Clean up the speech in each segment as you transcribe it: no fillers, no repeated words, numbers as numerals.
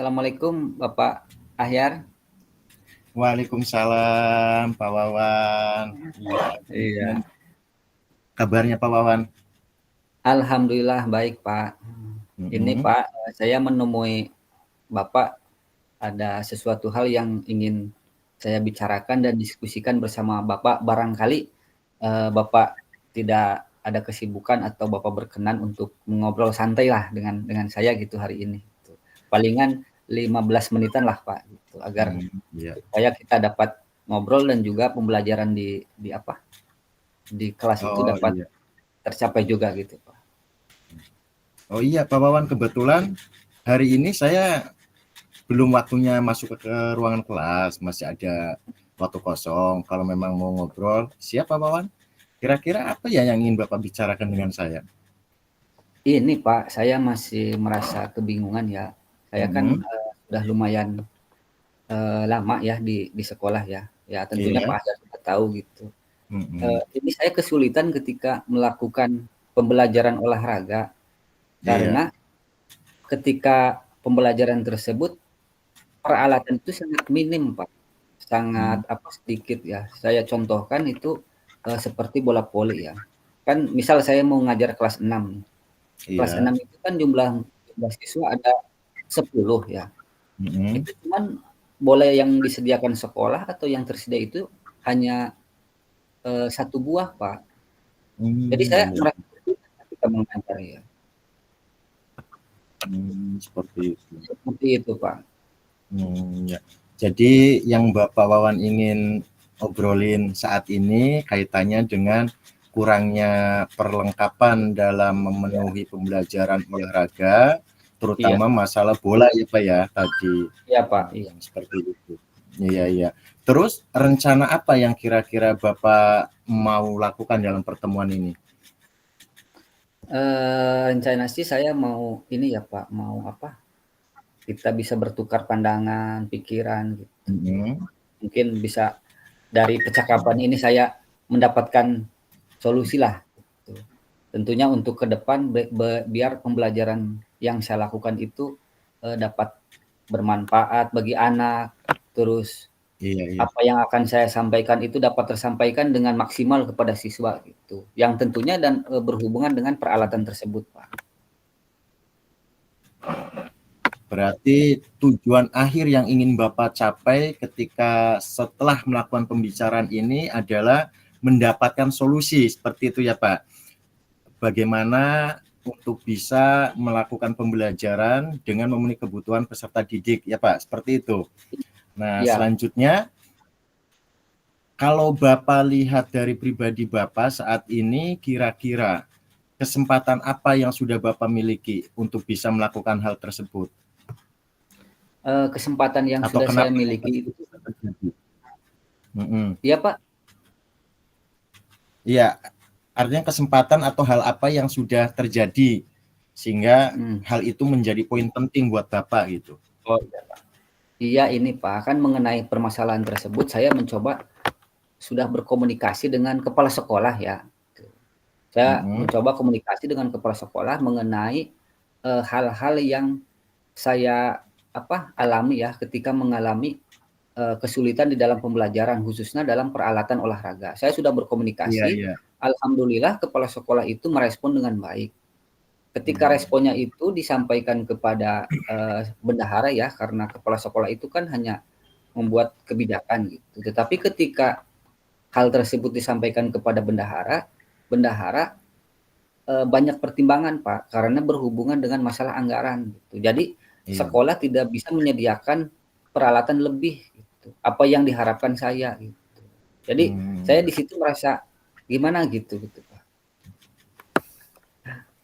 Assalamualaikum Bapak Ahyar. Waalaikumsalam Pak Wawan. Iya, Iya. kabarnya Pak Wawan? Alhamdulillah baik Pak. Ini Mm-mm. Pak, saya menemui Bapak ada sesuatu hal yang ingin saya bicarakan dan diskusikan bersama Bapak. Barangkali Bapak tidak ada kesibukan atau Bapak berkenan untuk mengobrol santai lah dengan saya gitu hari ini. Palingan 15 menitan lah Pak, gitu, agar Iya. supaya kita dapat ngobrol dan juga pembelajaran di kelas itu Oh dapat iya. tercapai juga gitu Pak. Oh iya Pak Wawan, kebetulan hari ini saya belum waktunya masuk ke ruangan kelas, masih ada waktu kosong. Kalau memang mau ngobrol, siap Pak Wawan? Kira-kira apa ya yang ingin Bapak bicarakan dengan saya? Ini Pak, saya masih merasa kebingungan ya. Saya kan Mm-mm. sudah lumayan lama ya di sekolah ya. Ya tentunya Iya. Pak Ahyar sudah tahu gitu. Mm-mm. Ini saya kesulitan ketika melakukan pembelajaran olahraga Iya. karena ketika pembelajaran tersebut peralatan itu sangat minim Pak. Sangat Mm. sedikit ya. Saya contohkan itu seperti bola voli ya. Kan misal saya mau ngajar kelas 6. Kelas Iya. 6 itu kan jumlah siswa ada 10 ya. Mm-mm. Itu cuman bola yang disediakan sekolah atau yang tersedia itu hanya 1 buah, Pak. Jadi saya Iya. merasa kesulitan ketika mengajar ya. Seperti itu. Seperti itu, Pak. Ya. Jadi yang Bapak Wawan ingin obrolin saat ini kaitannya dengan kurangnya perlengkapan dalam Ya, memenuhi pembelajaran olahraga, iya, terutama masalah bola ya Pak ya tadi. iya, Pak, iya. Seperti itu. Iya, iya. Terus rencana apa yang kira-kira Bapak mau lakukan dalam pertemuan ini? Rencana sih saya mau ini ya, Pak, mau kita bisa bertukar pandangan, pikiran gitu. Mhm. Mungkin bisa dari percakapan ini saya mendapatkan solusi lah gitu. Tentunya untuk ke depan biar pembelajaran yang saya lakukan itu dapat bermanfaat bagi anak, terus Iya, iya. apa yang akan saya sampaikan itu dapat tersampaikan dengan maksimal kepada siswa gitu. Yang tentunya dan berhubungan dengan peralatan tersebut, Pak. Berarti tujuan akhir yang ingin Bapak capai ketika setelah melakukan pembicaraan ini adalah mendapatkan solusi, seperti itu ya Pak? Bagaimana untuk bisa melakukan pembelajaran dengan memenuhi kebutuhan peserta didik ya Pak, seperti itu. Nah, Iya, selanjutnya kalau Bapak lihat dari pribadi Bapak saat ini, kira-kira kesempatan apa yang sudah Bapak miliki untuk bisa melakukan hal tersebut? kesempatan yang Atau sudah saya kenapa hal miliki tersebut itu bisa terjadi? Mhm. iya, Pak. Iya, artinya kesempatan atau hal apa yang sudah terjadi sehingga Mhm. hal itu menjadi poin penting buat Bapak gitu. Oh, iya, Pak. Iya ini Pak, kan mengenai permasalahan tersebut saya mencoba sudah berkomunikasi dengan kepala sekolah ya. Saya Mhm. mencoba komunikasi dengan kepala sekolah mengenai hal-hal yang saya alami ya ketika mengalami kesulitan di dalam pembelajaran khususnya dalam peralatan olahraga. Saya sudah Iya, berkomunikasi, iya. alhamdulillah kepala sekolah itu merespon dengan baik. Ketika Mmm. responnya itu disampaikan kepada bendahara ya, karena kepala sekolah itu kan hanya membuat kebijakan gitu. Tetapi ketika hal tersebut disampaikan kepada bendahara, bendahara banyak pertimbangan Pak, karena berhubungan dengan masalah anggaran gitu. Jadi Iya. sekolah tidak bisa menyediakan peralatan lebih gitu, apa yang diharapkan saya gitu. Jadi saya Mmm. di situ merasa gimana gitu Pak.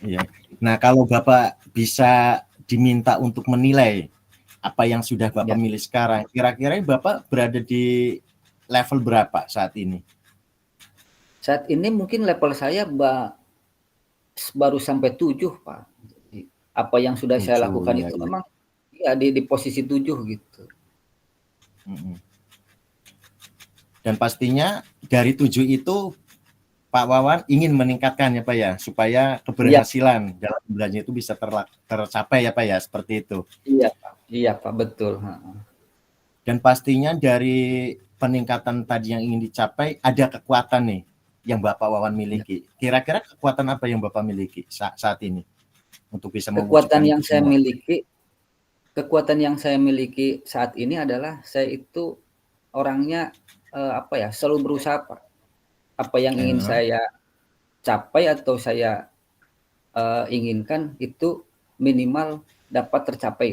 Iya. Nah, kalau Bapak bisa diminta untuk menilai apa yang sudah Bapak Ya, milih sekarang, kira-kira Bapak berada di level berapa saat ini? saat ini mungkin level saya baru sampai 7 Pak. Jadi apa yang sudah saya 7, lakukan ya, itu ya. memang ya di posisi 7 gitu. Mhm. Dan pastinya dari 7 itu Pak Wawan ingin meningkatkan ya Pak ya, supaya Iya keberhasilan dalam belajar itu bisa tercapai ya Pak ya, seperti itu. iya Pak, Iya Pak, betul. Dan pastinya dari peningkatan tadi yang ingin dicapai ada kekuatan nih yang Bapak Wawan Ya. miliki. Kira-kira kekuatan apa yang Bapak miliki saat ini untuk bisa Kekuatan mewujudkan yang itu saya semua? miliki Kekuatan yang saya miliki saat ini adalah saya itu orangnya, apa ya, selalu berusaha, Pak. Apa yang ingin Heeh, saya capai atau saya, inginkan itu minimal dapat tercapai.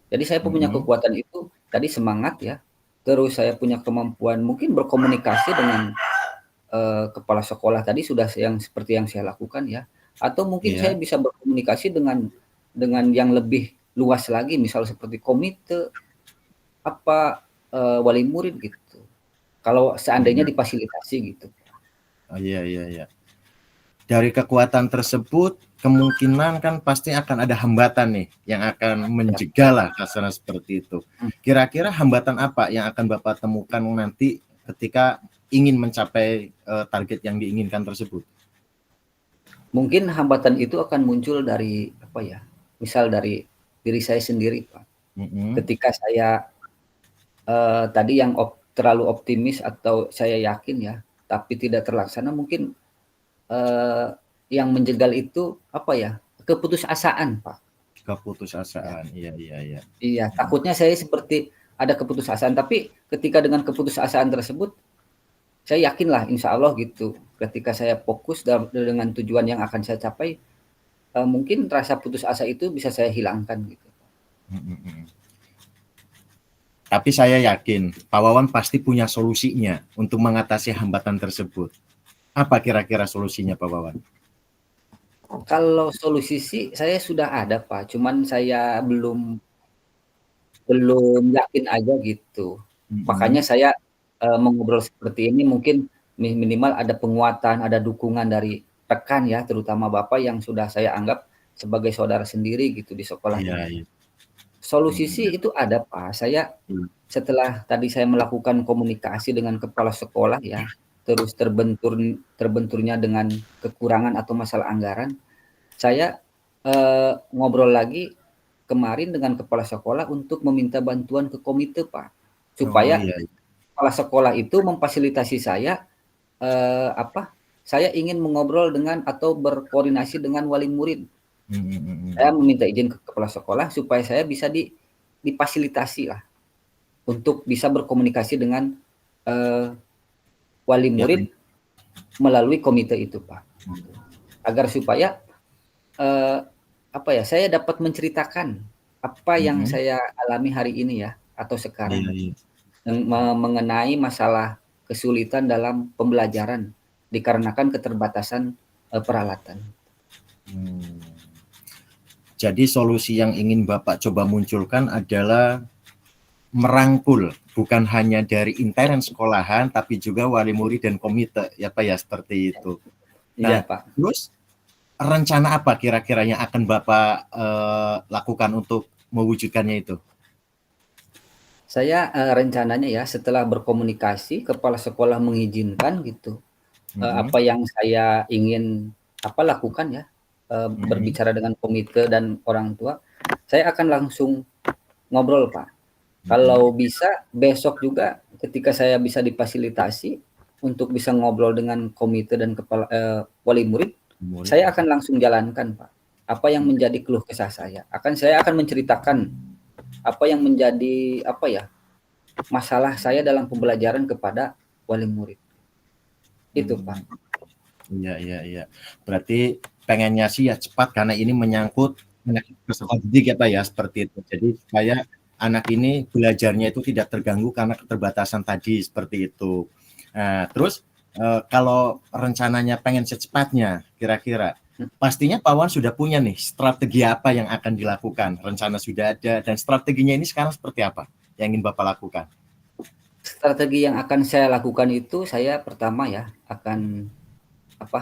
Jadi saya punya mhm, kekuatan itu tadi semangat ya, terus saya punya kemampuan mungkin berkomunikasi dengan, kepala sekolah tadi sudah yang seperti yang saya lakukan ya, atau mungkin saya iya, bisa berkomunikasi dengan yang lebih luas lagi misal seperti komite apa, wali murid gitu, kalau seandainya mhm. difasilitasi gitu. Oh, iya iya iya. Dari kekuatan tersebut, kemungkinan kan pasti akan ada hambatan nih, yang akan Ya, menjegal lah kasarnya seperti itu. mhm, Kira-kira hambatan apa yang akan Bapak temukan nanti ketika ingin mencapai, target yang diinginkan tersebut? mungkin hambatan itu akan muncul dari apa ya, misal dari diri saya sendiri, Pak. Mhm, Ketika saya, tadi yang terlalu optimis atau saya yakin ya, tapi tidak terlaksana mungkin, eee, yang menjegal itu apa ya, keputusasaan, Pak. Ya, keputusasaan, iya iya iya. iya, Mhm, takutnya saya seperti ada keputusasaan, tapi ketika dengan keputusasaan tersebut saya yakinlah insya Allah gitu, ketika saya fokus dengan tujuan yang akan saya capai, mungkin rasa putus asa itu bisa saya hilangkan gitu. mhm mhm. Tapi saya yakin Pak Wawan pasti punya solusinya untuk mengatasi hambatan tersebut. Apa kira-kira solusinya Pak Wawan? Kalau solusi sih saya sudah ada Pak, cuman saya belum belum yakin aja gitu. Makanya Mhm, saya, mengobrol seperti ini mungkin minimal ada penguatan, ada dukungan dari rekan ya, terutama Bapak yang sudah saya anggap sebagai saudara sendiri gitu di sekolah iya ini. iya, Solusi mhm, sih itu ada Pak, saya iya, setelah tadi saya melakukan komunikasi dengan kepala sekolah ya, terus terbenturnya dengan kekurangan atau masalah anggaran, saya, ngobrol lagi kemarin dengan kepala sekolah untuk meminta bantuan ke komite, Pak. oh Supaya iya, kepala sekolah itu memfasilitasi saya, apa, saya ingin mengobrol dengan atau berkoordinasi dengan wali murid. mhm mhm Saya mhm. meminta izin ke kepala sekolah supaya saya bisa difasilitasi lah. Untuk bisa berkomunikasi dengan, eee, wali Ya, murid melalui komite itu, Pak, gitu. Agar supaya, eee, apa ya, saya dapat menceritakan apa yang mhm, saya alami hari ini ya, atau iya sekarang, iya, mengenai masalah kesulitan dalam pembelajaran dikarenakan keterbatasan, peralatan. mmm. Jadi solusi yang ingin Bapak coba munculkan adalah merangkul, bukan hanya dari intern sekolahan, tapi juga wali murid dan komite, ya Pak ya, seperti itu. Iya, Nah, Pak. terus rencana apa kira-kira yang akan Bapak, lakukan untuk mewujudkannya itu? Saya, rencananya ya setelah berkomunikasi kepala sekolah mengizinkan gitu, Mhm, apa yang saya ingin, apa, lakukan ya, mhm, berbicara dengan komite dan orang tua, saya akan langsung ngobrol, Pak. mhm, Kalau bisa besok juga ketika saya bisa difasilitasi untuk bisa ngobrol dengan komite dan wali murid, murid, saya akan langsung jalankan, Pak. Apa yang menjadi keluh kesah saya, saya akan menceritakan apa yang menjadi, apa ya, masalah saya dalam pembelajaran kepada wali murid. Itu, mmm. Pak. Iya iya iya. Berarti pengennya sih ya cepat karena ini menyangkut penyakit peserta didik ya, Pak, ya, seperti itu. Jadi supaya anak ini belajarnya itu tidak terganggu karena keterbatasan tadi, seperti itu. Nah, terus, kalau rencananya pengen secepatnya kira-kira, pastinya Pak Wan sudah punya nih strategi apa yang akan dilakukan, rencana sudah ada dan strateginya ini sekarang seperti apa yang ingin Bapak lakukan? Strategi yang akan saya lakukan itu saya pertama ya akan apa,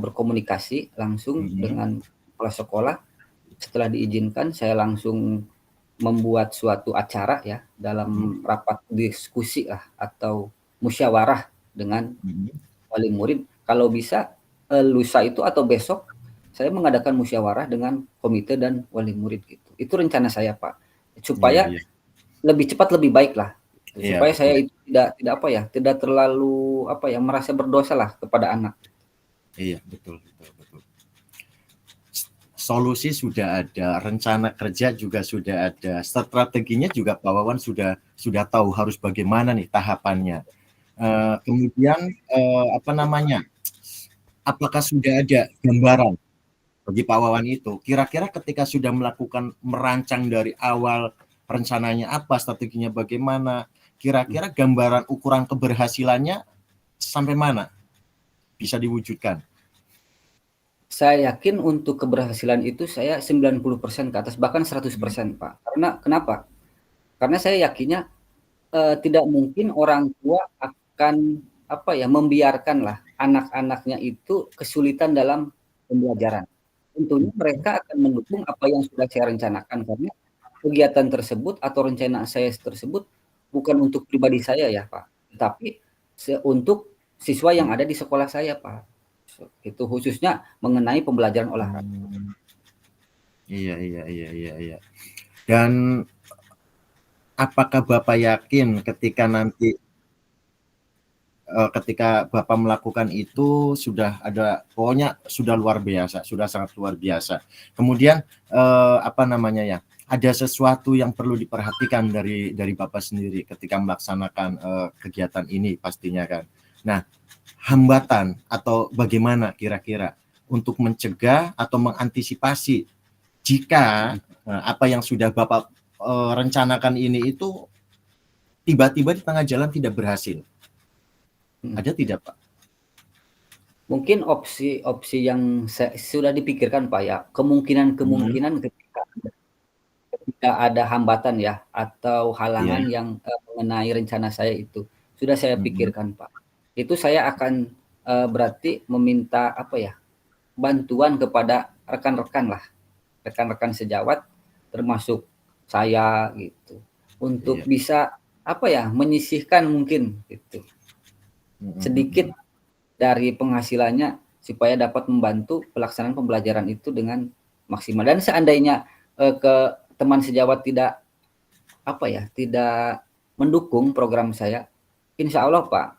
berkomunikasi langsung Mhm, dengan kepala sekolah. Setelah diizinkan saya langsung membuat suatu acara ya mhm, dalam rapat diskusi lah atau musyawarah dengan mhm, wali murid. Kalau bisa, lusa itu atau besok saya mengadakan musyawarah dengan komite dan wali murid gitu. Itu rencana saya, Pak. Iya, supaya iya. lebih cepat lebih baik lah, Iya, supaya betul. saya itu tidak apa ya, tidak terlalu apa ya, merasa berdosa lah kepada anak. Iya, betul, betul, betul. Solusi sudah ada, rencana kerja juga sudah ada, strateginya juga Pak Wawan sudah tahu harus bagaimana nih tahapannya. Kemudian apa namanya? Apakah sudah ada gambaran bagi Pak Wawan itu? Kira-kira ketika sudah melakukan merancang dari awal rencananya apa, strateginya bagaimana, kira-kira gambaran ukuran keberhasilannya sampai mana bisa diwujudkan? Saya yakin untuk keberhasilan itu saya 90% ke atas, bahkan 100% Pak. Karena kenapa? Karena saya yakinnya, tidak mungkin orang tua akan apa ya, membiarkanlah anak-anaknya itu kesulitan dalam pembelajaran. Tentunya mereka akan mendukung apa yang sudah saya rencanakan, karena kegiatan tersebut atau rencana saya tersebut bukan untuk pribadi saya ya Pak, tetapi untuk siswa yang ada di sekolah saya Pak. Itu khususnya mengenai pembelajaran olahraga. Iya, iya, iya, iya, iya. Dan apakah Bapak yakin ketika nanti ketika Bapak melakukan itu sudah ada, pokoknya sudah luar biasa, sudah sangat luar biasa. Kemudian apa namanya ya, ada sesuatu yang perlu diperhatikan dari Bapak sendiri ketika melaksanakan kegiatan ini pastinya kan. Nah, hambatan atau bagaimana kira-kira untuk mencegah atau mengantisipasi jika apa yang sudah Bapak rencanakan ini itu tiba-tiba di tengah jalan tidak berhasil. Ada tidak, Pak? Mungkin opsi-opsi yang sudah dipikirkan Pak ya, kemungkinan-kemungkinan ketika ada hambatan ya atau Iya. halangan yang mengenai rencana saya itu sudah saya pikirkan Pak. Itu saya akan berarti meminta apa ya, bantuan kepada rekan-rekan lah, rekan-rekan sejawat termasuk saya gitu, untuk Iya. bisa apa ya, menyisihkan mungkin gitu sedikit dari penghasilannya supaya dapat membantu pelaksanaan pembelajaran itu dengan maksimal. Dan seandainya ke teman sejawat tidak apa ya, tidak mendukung program saya, insya Allah Pak,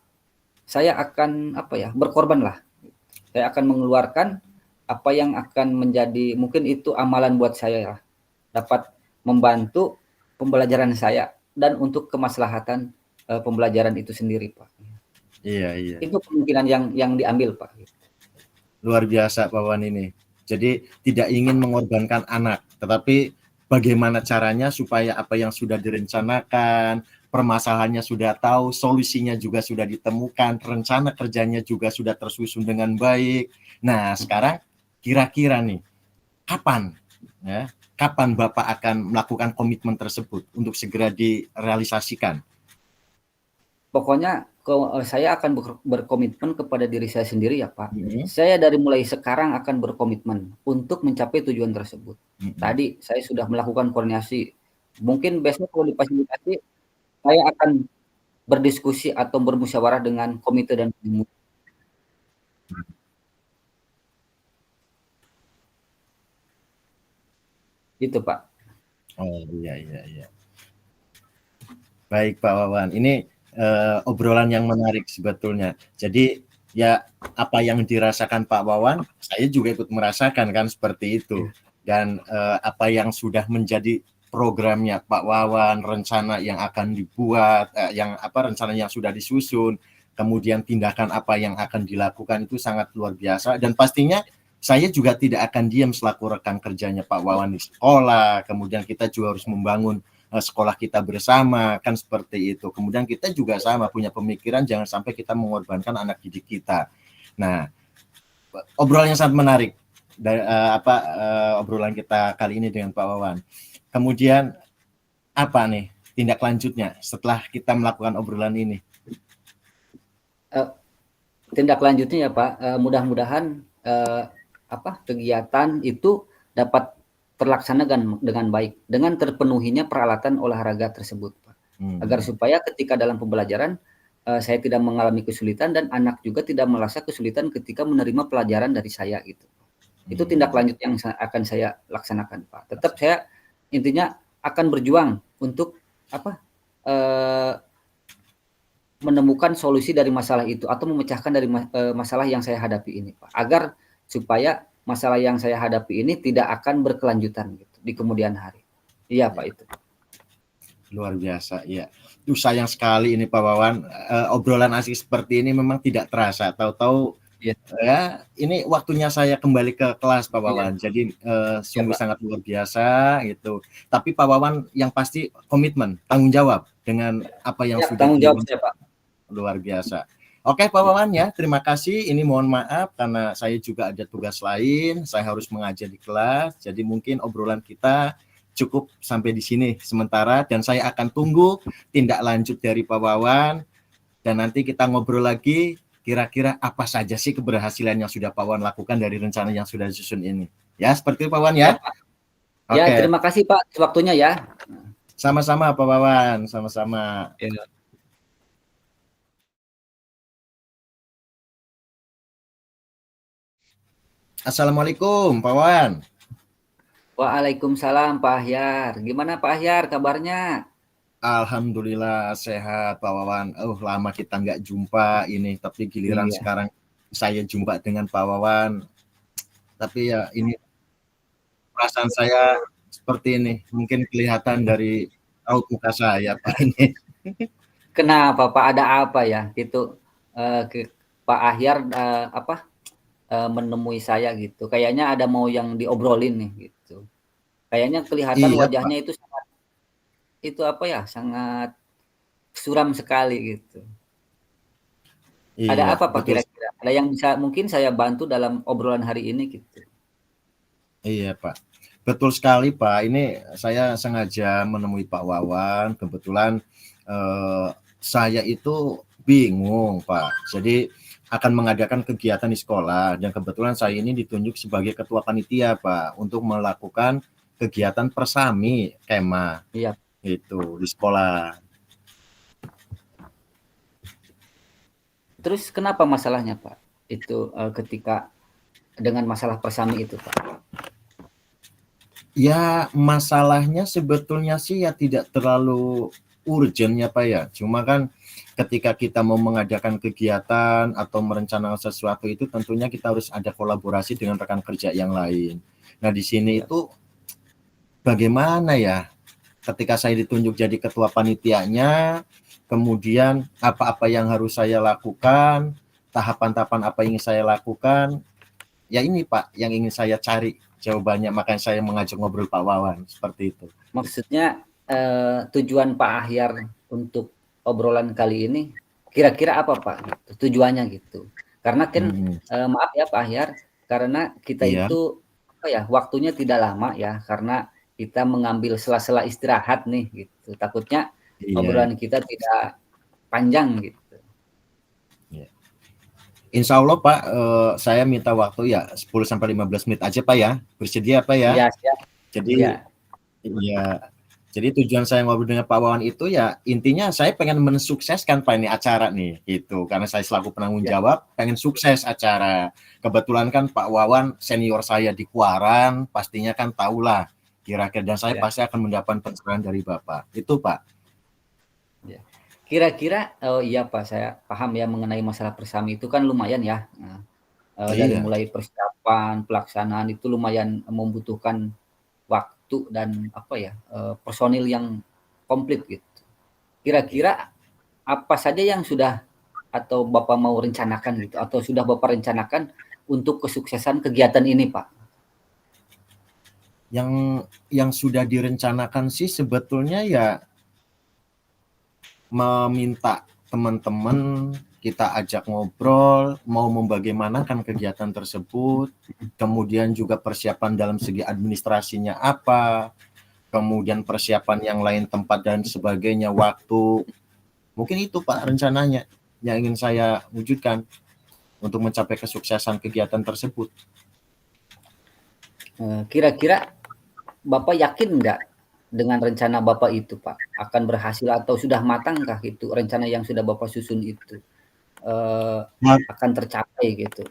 saya akan apa ya, berkorban lah. Saya akan mengeluarkan apa yang akan menjadi mungkin itu amalan buat saya lah, dapat membantu pembelajaran saya dan untuk kemaslahatan pembelajaran itu sendiri Pak. Iya, iya. Itu kemungkinan yang diambil Pak. Luar biasa Pak Wan ini. Jadi tidak ingin mengorbankan anak, tetapi bagaimana caranya supaya apa yang sudah direncanakan, permasalahannya sudah tahu, solusinya juga sudah ditemukan, rencana kerjanya juga sudah tersusun dengan baik. Nah, sekarang kira-kira nih, kapan ya, kapan Bapak akan melakukan komitmen tersebut untuk segera direalisasikan? Pokoknya saya akan berkomitmen kepada diri saya sendiri ya Pak. Mm-hmm. Saya dari mulai sekarang akan berkomitmen untuk mencapai tujuan tersebut. Tadi saya sudah melakukan koordinasi. Mungkin besok kalau difasilitasi, saya akan berdiskusi atau bermusyawarah dengan komite dan pengurus. Gitu Pak. Oh iya, iya, iya. Baik Pak Wawan, ini obrolan yang menarik sebetulnya. Jadi ya apa yang dirasakan Pak Wawan, saya juga ikut merasakan kan seperti itu. Dan apa yang sudah menjadi programnya Pak Wawan, rencana yang akan dibuat, yang apa rencana yang sudah disusun, kemudian tindakan apa yang akan dilakukan itu sangat luar biasa. Dan pastinya saya juga tidak akan diam selaku rekan kerjanya Pak Wawan di sekolah. Kemudian kita juga harus membangun sekolah kita bersama, kan seperti itu. Kemudian kita juga sama punya pemikiran jangan sampai kita mengorbankan anak didik kita. Nah, obrolan yang sangat menarik dari obrolan kita kali ini dengan Pak Wawan. Kemudian apa nih tindak lanjutnya setelah kita melakukan obrolan ini? Tindak lanjutnya ya Pak, mudah-mudahan kegiatan itu dapat terlaksana dengan baik, dengan terpenuhinya peralatan olahraga tersebut, Pak. Agar supaya ketika dalam pembelajaran saya tidak mengalami kesulitan dan anak juga tidak merasa kesulitan ketika menerima pelajaran dari saya gitu. Itu tindak lanjut yang akan saya laksanakan, Pak. Tetap saya intinya akan berjuang untuk apa, menemukan solusi dari masalah itu atau memecahkan dari masalah yang saya hadapi ini, Pak. Agar supaya masalah yang saya hadapi ini tidak akan berkelanjutan gitu di kemudian hari. Iya, Pak, Ya, itu. luar biasa ya. Sayang sekali ini Pak Wawan, obrolan asik seperti ini memang tidak terasa. Tahu-tahu Iya. ya ini waktunya saya kembali ke kelas Pak Iya. Wawan. Jadi Iya, sungguh Pak. sangat luar biasa gitu. Tapi Pak Wawan yang pasti komitmen, tanggung jawab dengan apa yang Siap, sudah tanggung jawab saya, Pak. luar biasa. Oke Pak Wawan ya, terima kasih. Ini mohon maaf karena saya juga ada tugas lain, saya harus mengajar di kelas. Jadi mungkin obrolan kita cukup sampai di sini sementara dan saya akan tunggu tindak lanjut dari Pak Wawan dan nanti kita ngobrol lagi kira-kira apa saja sih keberhasilan yang sudah Pak Wawan lakukan dari rencana yang sudah disusun ini. Ya, seperti itu Pak Wawan Ya, ya. Pak. Ya, Oke, terima kasih, Pak, atas waktunya ya. sama-sama Pak Wawan, sama-sama. Ya. Assalamualaikum Pak Wawan. Waalaikumsalam, Pak Ahyar. Gimana Pak Ahyar kabarnya? Alhamdulillah sehat Pak Wawan. Lama kita nggak jumpa ini, tapi giliran Iya. sekarang saya jumpa dengan Pak Wawan. Tapi ya ini perasaan saya seperti ini. Mungkin kelihatan dari raut muka saya Pak ini. Kenapa Pak? Ada apa ya? Gitu. Pak Ahyar menemui saya gitu. Kayaknya ada mau yang diobrolin nih gitu. Kayaknya kelihatan Iya Pak. wajahnya itu sangat itu apa ya? Sangat suram sekali gitu. Ada Iya apa Pak betul. kira-kira? Ada yang bisa mungkin saya bantu dalam obrolan hari ini gitu. Iya Pak. Betul sekali Pak. Ini saya sengaja menemui Pak Wawan. Kebetulan saya itu bingung Pak. Jadi akan mengadakan kegiatan di sekolah dan kebetulan saya ini ditunjuk sebagai ketua panitia Pak untuk melakukan kegiatan persami kemah Iya. itu di sekolah. Terus kenapa masalahnya Pak? Itu ketika dengan masalah persami itu Pak. Ya masalahnya sebetulnya sih ya tidak terlalu urgent ya Pak ya. Cuma kan ketika kita mau mengadakan kegiatan atau merencanakan sesuatu itu tentunya kita harus ada kolaborasi dengan rekan kerja yang lain. Nah di sini Iya. itu bagaimana ya ketika saya ditunjuk jadi ketua panitianya, kemudian apa-apa yang harus saya lakukan, tahapan-tahapan apa yang ingin saya lakukan, ya ini Pak yang ingin saya cari jawabannya, makanya saya mengajak ngobrol Pak Wawan seperti itu. Maksudnya tujuan Pak Ahyar untuk obrolan kali ini kira-kira apa Pak? Tujuannya gitu. Karena kan maaf ya Pak Ahyar, karena kita Iya. itu apa ya waktunya tidak lama ya karena kita mengambil sela-sela istirahat nih gitu. Takutnya Iya. obrolan kita tidak panjang gitu. Insya Allah Pak, saya minta waktu ya 10-15 menit aja Pak ya, bersedia Pak ya. Iya siap. Jadi Iya. ya, jadi tujuan saya ngobrol dengan Pak Wawan itu ya intinya saya pengen mensukseskan Pak ini acara nih, gitu. Karena saya selaku penanggung Ya. jawab pengen sukses acara. Kebetulan kan Pak Wawan senior saya di Kuaran, pastinya kan tahulah kira-kira dan saya pasti akan mendapat pencerahan dari Bapak. Itu Pak. Ya. Kira-kira, oh iya Pak, saya paham ya mengenai masalah persami itu kan lumayan ya. Nah, dari Iya. mulai persiapan, pelaksanaan itu lumayan membutuhkan waktu dan apa ya, personil yang komplit gitu. Kira-kira apa saja yang sudah atau Bapak mau rencanakan gitu atau sudah Bapak rencanakan untuk kesuksesan kegiatan ini, Pak? Yang sudah direncanakan sih sebetulnya ya meminta teman-teman kita ajak ngobrol, mau membagaimanakan kegiatan tersebut, kemudian juga persiapan dalam segi administrasinya apa, kemudian persiapan yang lain tempat dan sebagainya, waktu. Mungkin itu Pak rencananya yang ingin saya wujudkan untuk mencapai kesuksesan kegiatan tersebut. Kira-kira Bapak yakin nggak dengan rencana Bapak itu, Pak? Akan berhasil atau sudah matangkah itu rencana yang sudah Bapak susun itu? Akan tercapai gitu?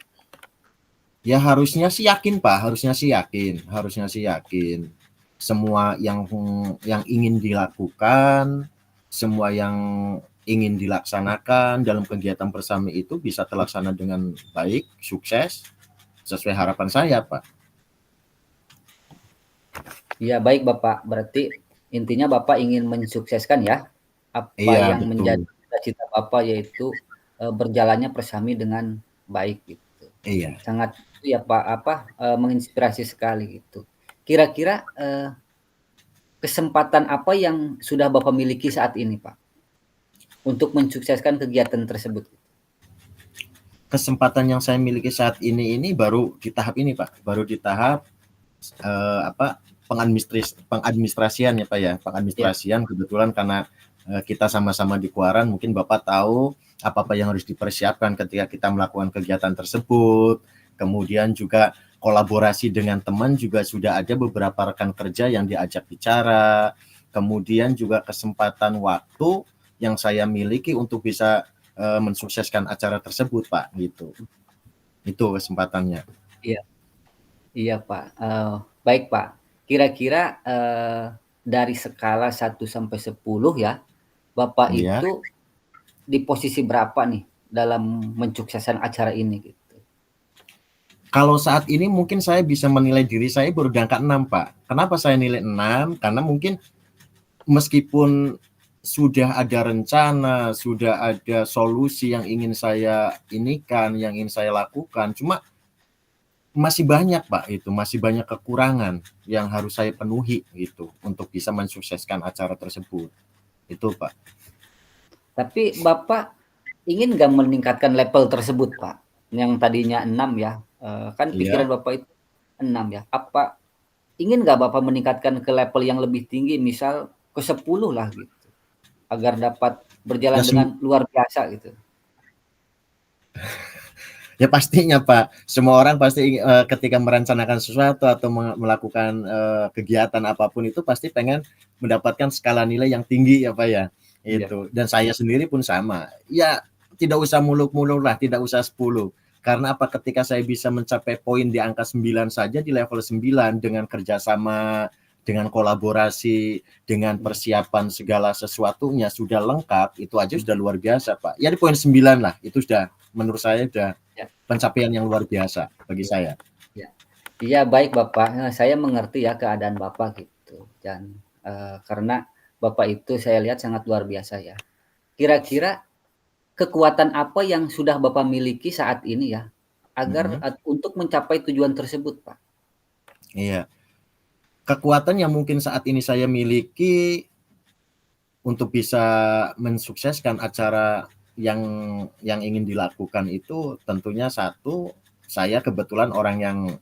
Ya harusnya sih yakin Pak, harusnya sih yakin. semua yang ingin dilakukan, semua yang ingin dilaksanakan dalam kegiatan bersama itu bisa terlaksana dengan baik, sukses, sesuai harapan saya, Pak. Iya, baik Bapak. Berarti intinya Bapak ingin mensukseskan ya apa Iya, yang menjadi betul. cita-cita Bapak, yaitu berjalannya Persami dengan baik gitu. Iya. Sangat ya Pak menginspirasi sekali gitu. Kira-kira kesempatan apa yang sudah Bapak miliki saat ini Pak untuk mensukseskan kegiatan tersebut? Kesempatan yang saya miliki saat ini baru di tahap ini, Pak. Baru di tahap pengadministrasian ya Pak ya, Ya, pengadministrasian kebetulan karena kita sama-sama di Kuaran, mungkin Bapak tahu apa-apa yang harus dipersiapkan ketika kita melakukan kegiatan tersebut. Kemudian juga kolaborasi dengan teman juga sudah ada beberapa rekan kerja yang diajak bicara. Kemudian juga kesempatan waktu yang saya miliki untuk bisa mensukseskan acara tersebut, Pak, gitu. Itu kesempatannya. iya, iya Pak. Baik Pak. Kira-kira dari skala 1 sampai 10 ya, Bapak Iya. itu di posisi berapa nih dalam mensukseskan acara ini gitu? Kalau saat ini mungkin saya bisa menilai diri saya baru di angka 6, Pak. Kenapa saya nilai 6? Karena mungkin meskipun sudah ada rencana, sudah ada solusi yang ingin saya yang ingin saya lakukan, cuma masih banyak, Pak, masih banyak kekurangan yang harus saya penuhi gitu untuk bisa mensukseskan acara tersebut. Itu, Pak. Tapi Bapak ingin nggak meningkatkan level tersebut, Pak? Yang tadinya 6 ya, kan pikiran Iya. Bapak itu 6 ya. Apa ingin nggak Bapak meningkatkan ke level yang lebih tinggi, misal ke 10 lah gitu, agar dapat Ya, berjalan dengan luar biasa gitu? ya pastinya Pak, semua orang pasti ketika merencanakan sesuatu atau melakukan kegiatan apapun itu pasti pengen mendapatkan skala nilai yang tinggi ya Pak ya. Iya. Itu. Dan saya sendiri pun sama. Ya tidak usah muluk-muluk lah, tidak usah 10. Karena apa, ketika saya bisa mencapai poin di angka 9 saja, di level 9 dengan kerjasama, dengan kolaborasi, dengan persiapan segala sesuatunya sudah lengkap, itu aja sudah luar biasa Pak. Ya di poin 9 lah, itu sudah menurut saya sudah Ya. pencapaian yang luar biasa bagi saya. Ya. Iya baik Bapak, saya mengerti ya keadaan Bapak gitu, dan karena Bapak itu saya lihat sangat luar biasa ya. Kira-kira kekuatan apa yang sudah Bapak miliki saat ini ya, agar untuk mencapai tujuan tersebut, Pak? Iya. Kekuatan yang mungkin saat ini saya miliki untuk bisa mensukseskan acara yang ingin dilakukan itu tentunya satu, saya kebetulan orang yang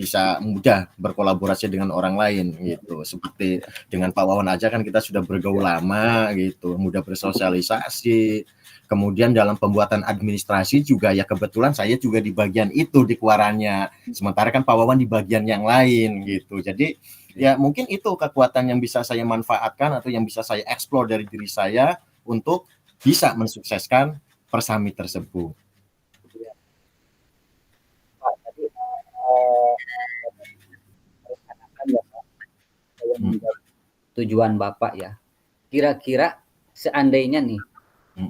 bisa mudah berkolaborasi dengan orang lain gitu. Seperti dengan Pak Wawan aja kan kita sudah bergaul lama gitu, mudah bersosialisasi. Kemudian dalam pembuatan administrasi juga ya kebetulan saya juga di bagian itu di Kuarannya. Sementara kan Pak Wawan di bagian yang lain gitu. Jadi ya mungkin itu kekuatan yang bisa saya manfaatkan atau yang bisa saya eksplor dari diri saya untuk bisa mensukseskan Persami tersebut. Pak, tadi merencanakan ya Pak, yang menjadi tujuan Bapak ya. Kira-kira seandainya nih,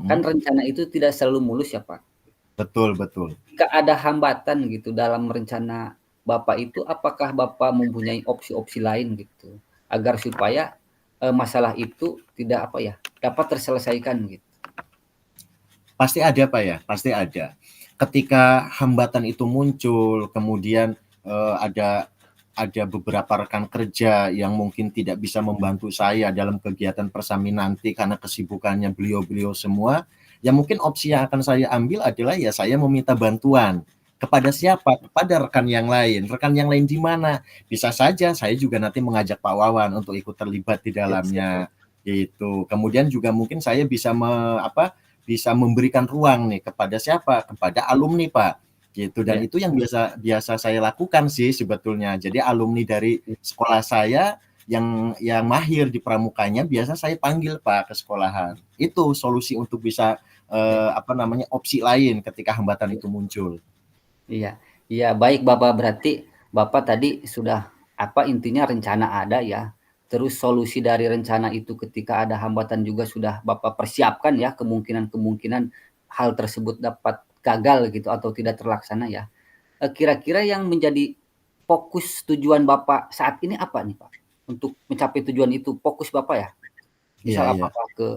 kan rencana itu tidak selalu mulus ya Pak. Betul, betul. Jika ada hambatan gitu dalam rencana Bapak itu, apakah Bapak mempunyai opsi-opsi lain gitu, agar supaya masalah itu tidak dapat terselesaikan gitu? Pasti ada Pak ya, pasti ada. Ketika hambatan itu muncul, kemudian ada beberapa rekan kerja yang mungkin tidak bisa membantu saya dalam kegiatan Persami nanti karena kesibukannya beliau-beliau semua, ya mungkin opsi yang akan saya ambil adalah ya saya meminta bantuan. Kepada siapa? Kepada rekan yang lain. Rekan yang lain di mana? Bisa saja saya juga nanti mengajak Pak Wawan untuk ikut terlibat di Ya, siap. dalamnya. Gitu. Kemudian juga mungkin saya bisa bisa memberikan ruang nih kepada siapa? Kepada alumni, Pak. Gitu. Dan Ya, itu yang biasa biasa saya lakukan sih sebetulnya. Jadi alumni dari sekolah saya yang mahir di pramukanya biasa saya panggil Pak ke sekolahan. Itu solusi untuk bisa ya, opsi lain ketika hambatan itu muncul. iya, iya baik Bapak, berarti Bapak tadi sudah apa intinya rencana ada ya, terus solusi dari rencana itu ketika ada hambatan juga sudah Bapak persiapkan ya, kemungkinan-kemungkinan hal tersebut dapat gagal gitu atau tidak terlaksana ya. Kira-kira yang menjadi fokus tujuan Bapak saat ini apa nih, Pak? Untuk mencapai tujuan itu, fokus Bapak ya? Iya, Misal iya. apakah ke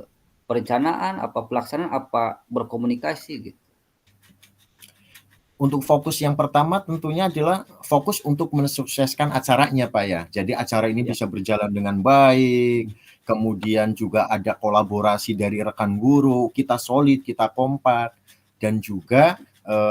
perencanaan, apa pelaksanaan, apa berkomunikasi gitu? Untuk fokus yang pertama tentunya adalah fokus untuk mensukseskan acaranya, Pak, ya. Jadi acara ini Ya, bisa berjalan dengan baik, kemudian juga ada kolaborasi dari rekan guru, kita solid, kita kompak, dan juga,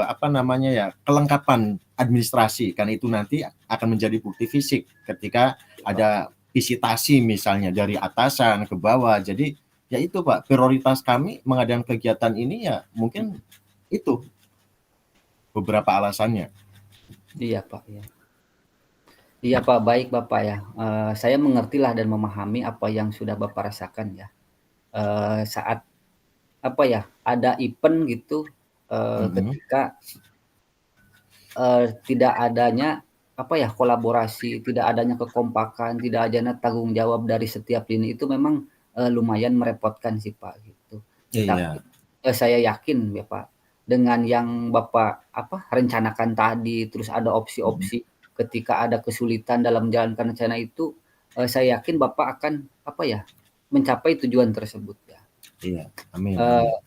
apa namanya ya, kelengkapan administrasi, kan itu nanti akan menjadi bukti fisik ketika Pak. ada visitasi misalnya dari atasan ke bawah. Jadi, ya itu, Pak, prioritas kami mengadakan kegiatan ini ya mungkin itu beberapa alasannya. Iya, Pak, ya. Iya, Pak, baik Bapak ya. Saya mengertilah dan memahami apa yang sudah Bapak rasakan ya. Saat apa ya, ada event gitu, Mhm. ketika, tidak adanya apa ya, kolaborasi, tidak adanya kekompakan, tidak adanya tanggung jawab dari setiap lini itu memang, lumayan merepotkan sih, Pak, gitu. Tapi, Iya. saya yakin ya, Pak, dengan yang Bapak apa, rencanakan tadi, terus ada Mhm. opsi-opsi ketika ada kesulitan dalam menjalankan rencana itu, saya yakin Bapak akan apa ya, mencapai tujuan tersebut ya. Iya. Amin, amin. Eee,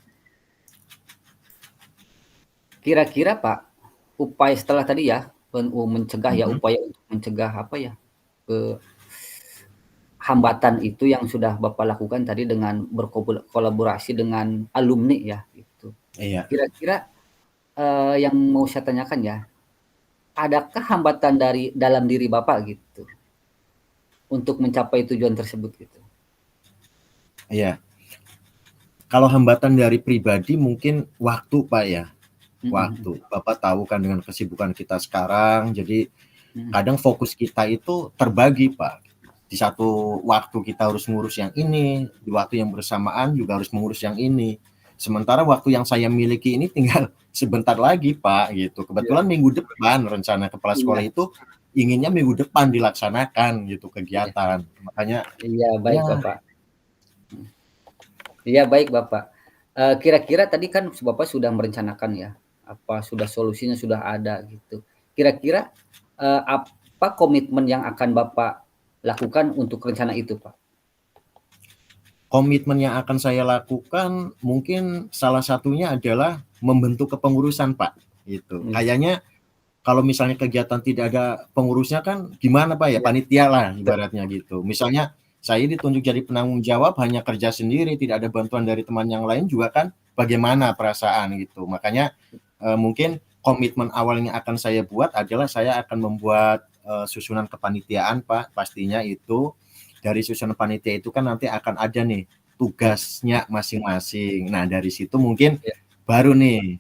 Kira-kira Pak, upaya setelah tadi ya, mencegah ya, Mhm. upaya untuk mencegah apa ya, hambatan itu yang sudah Bapak lakukan tadi dengan kolaborasi dengan alumni ya, gitu. Iya. Kira-kira, yang mau saya tanyakan ya, adakah hambatan dari dalam diri Bapak gitu, untuk mencapai tujuan tersebut gitu? Iya. Kalau hambatan dari pribadi mungkin waktu, Pak, ya, Mhm mhm. waktu. Bapak tahu kan dengan kesibukan kita sekarang, jadi Mhm. kadang fokus kita itu terbagi, Pak. Di satu waktu kita harus ngurus yang ini, di waktu yang bersamaan juga harus mengurus yang ini. Sementara waktu yang saya miliki ini tinggal sebentar lagi, Pak, gitu. Iya, Kebetulan minggu depan rencana kepala sekolah iya, itu inginnya minggu depan dilaksanakan gitu iya, kegiatan. Makanya iya, baik ya Bapak. Mhm. Iya, baik Bapak. Kira-kira tadi kan Bapak sudah merencanakan ya, apa sudah solusinya sudah ada gitu. Kira-kira, apa komitmen yang akan Bapak lakukan untuk rencana itu, Pak? komitmen yang akan saya lakukan mungkin salah satunya adalah membentuk kepengurusan, Pak, gitu. Iya, Kayaknya kalau misalnya kegiatan tidak ada pengurusnya kan gimana, Pak, ya, iya, panitia lah betul, ibaratnya gitu. Misalnya saya ditunjuk jadi penanggung jawab hanya kerja sendiri, tidak ada bantuan dari teman yang lain juga kan bagaimana perasaan gitu. Makanya, mungkin komitmen awal yang akan saya buat adalah saya akan membuat, susunan kepanitiaan, Pak, pastinya itu. Dari susunan panitia itu kan nanti akan ada nih iya, tugasnya masing-masing. Nah, dari situ mungkin iya, baru nih,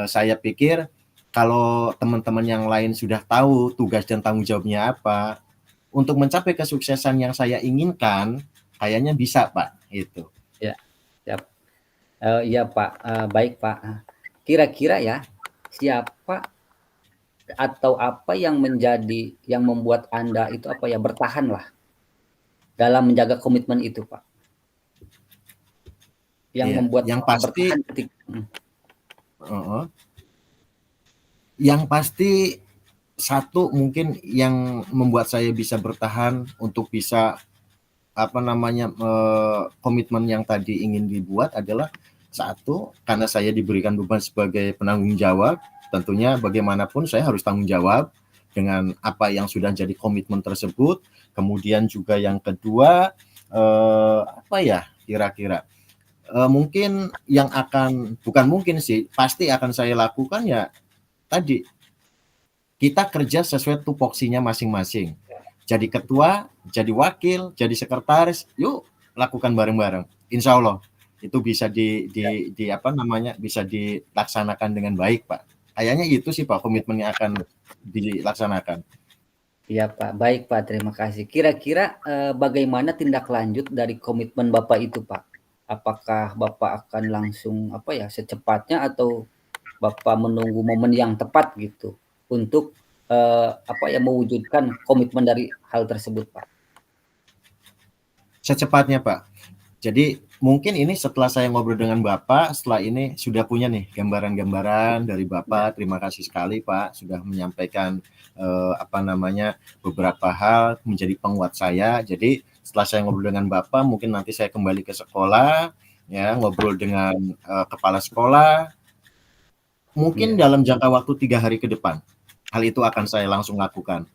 saya pikir kalau teman-teman yang lain sudah tahu tugas dan tanggung jawabnya apa, untuk mencapai kesuksesan yang saya inginkan, kayaknya bisa, Pak, gitu. iya, siap. Iya, Pak, baik, Pak. Kira-kira ya, siapa atau apa yang yang membuat Anda itu apa ya, bertahanlah dalam menjaga komitmen itu, Pak? Yang Iya, membuat yang Bapak pasti bertahan heeh, yang pasti satu mungkin yang membuat saya bisa bertahan untuk bisa apa namanya, komitmen yang tadi ingin dibuat adalah satu, karena saya diberikan beban sebagai penanggung jawab, tentunya bagaimanapun saya harus tanggung jawab dengan apa yang sudah jadi komitmen tersebut. Kemudian juga yang kedua, apa ya kira-kira, mungkin yang akan bukan mungkin sih, pasti akan saya lakukan ya tadi, kita kerja sesuai tupoksinya masing-masing. Jadi ketua, jadi wakil, jadi sekretaris, yuk lakukan bareng-bareng. Insya Allah itu bisa di apa namanya bisa dilaksanakan dengan baik, Pak. Kayaknya itu sih Pak komitmen yang akan dilaksanakan. Iya, Pak. Baik, Pak, terima kasih. Kira-kira, bagaimana tindak lanjut dari komitmen Bapak itu, Pak? Apakah Bapak akan langsung, apa ya, secepatnya atau Bapak menunggu momen yang tepat gitu untuk, apa ya, mewujudkan komitmen dari hal tersebut, Pak? Secepatnya, Pak. Jadi mungkin ini setelah saya ngobrol dengan Bapak, setelah ini sudah punya nih gambaran-gambaran dari Ya. Bapak. Terima kasih sekali Pak sudah menyampaikan apa namanya beberapa hal menjadi penguat saya. Jadi setelah saya ngobrol dengan Bapak, mungkin nanti saya kembali ke sekolah, ya ngobrol dengan kepala sekolah. Mungkin Iya. dalam jangka waktu 3 hari ke depan, hal itu akan saya langsung lakukan.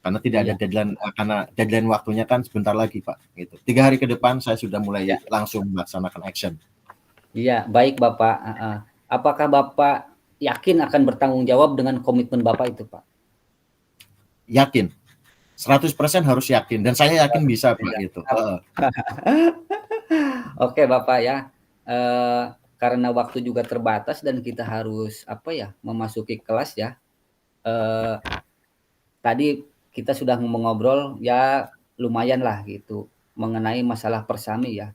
Karena tidak ada Iya. deadline, karena deadline waktunya kan sebentar lagi Pak. Gitu. 3 hari ke depan saya sudah mulai Ya. langsung melaksanakan action. Iya, baik Bapak. Apakah Bapak yakin akan bertanggung jawab dengan komitmen Bapak itu, Pak? Yakin, 100% harus yakin, dan saya yakin bisa Pak gitu. Oke Bapak ya, karena waktu juga terbatas dan kita harus apa ya, memasuki kelas ya. Tadi kita sudah mengobrol ya lumayan lah gitu mengenai masalah persami ya.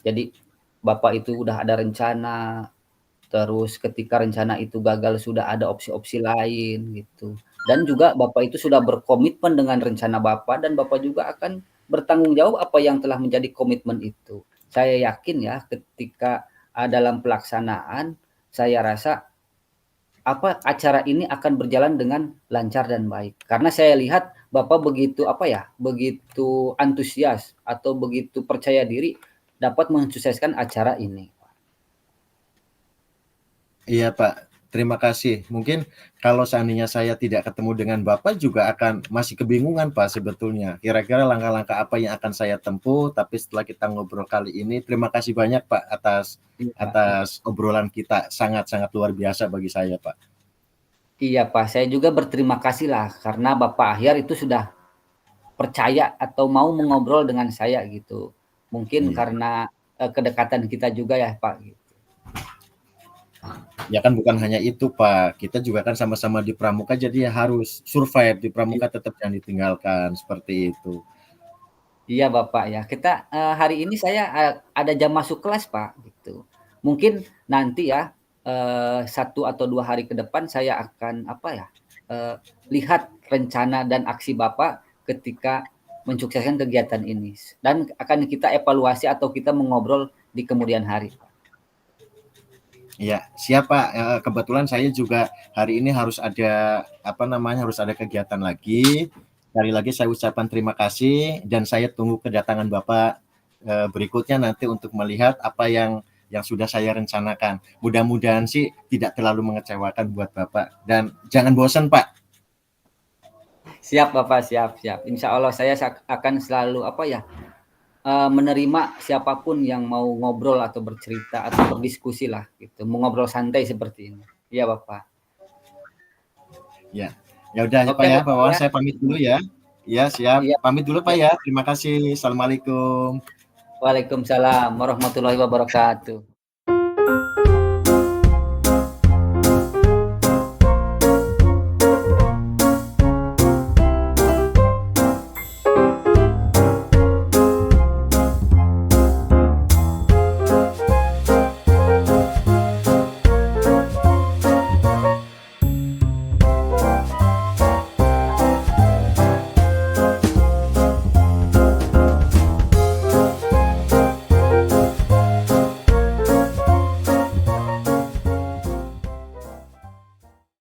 Jadi Bapak itu udah ada rencana, terus ketika rencana itu gagal sudah ada opsi-opsi lain gitu. Dan juga Bapak itu sudah berkomitmen dengan rencana Bapak dan Bapak juga akan bertanggung jawab apa yang telah menjadi komitmen itu. Saya yakin ya ketika dalam pelaksanaan saya rasa apa acara ini akan berjalan dengan lancar dan baik. Karena saya lihat Bapak begitu apa ya, begitu antusias atau begitu percaya diri dapat mensukseskan acara ini. Iya Pak, terima kasih. Mungkin kalau seandainya saya tidak ketemu dengan Bapak juga akan masih kebingungan Pak sebetulnya. Kira-kira langkah-langkah apa yang akan saya tempuh, tapi setelah kita ngobrol kali ini, terima kasih banyak Pak atas Iya, atas obrolan kita, sangat-sangat luar biasa bagi saya Pak. iya Pak, saya juga berterima kasih lah karena Bapak Ahyar itu sudah percaya atau mau mengobrol dengan saya gitu. Mungkin Iya. karena kedekatan kita juga ya Pak. Gitu. Ya kan bukan hanya itu Pak, kita juga kan sama-sama di pramuka jadi ya harus survive di pramuka, tetap jangan ditinggalkan, seperti itu. Iya Bapak ya, kita hari ini saya ada jam masuk kelas Pak gitu. Mungkin nanti ya 1 atau 2 hari ke depan saya akan apa ya, lihat rencana dan aksi Bapak ketika mensukseskan kegiatan ini dan akan kita evaluasi atau kita mengobrol di kemudian hari, Pak. Iya, siap Pak, kebetulan saya juga hari ini harus ada, apa namanya, harus ada kegiatan lagi. Sekali lagi saya ucapkan terima kasih dan saya tunggu kedatangan Bapak, berikutnya nanti untuk melihat apa yang sudah saya rencanakan. Mudah-mudahan sih tidak terlalu mengecewakan buat Bapak dan jangan bosan Pak. Siap Bapak, siap siap. Insya Allah saya akan selalu apa ya, menerima siapapun yang mau ngobrol atau bercerita atau berdiskusi lah gitu, mau ngobrol santai seperti ini. Iya Bapak. Ya, ya udah ya Pak Oke ya, Pak Bapak Wawan ya. saya pamit dulu ya. Ya siap, Iya. pamit dulu Pak Iya. ya, terima kasih. Assalamualaikum. Waalaikumsalam warahmatullahi wabarakatuh.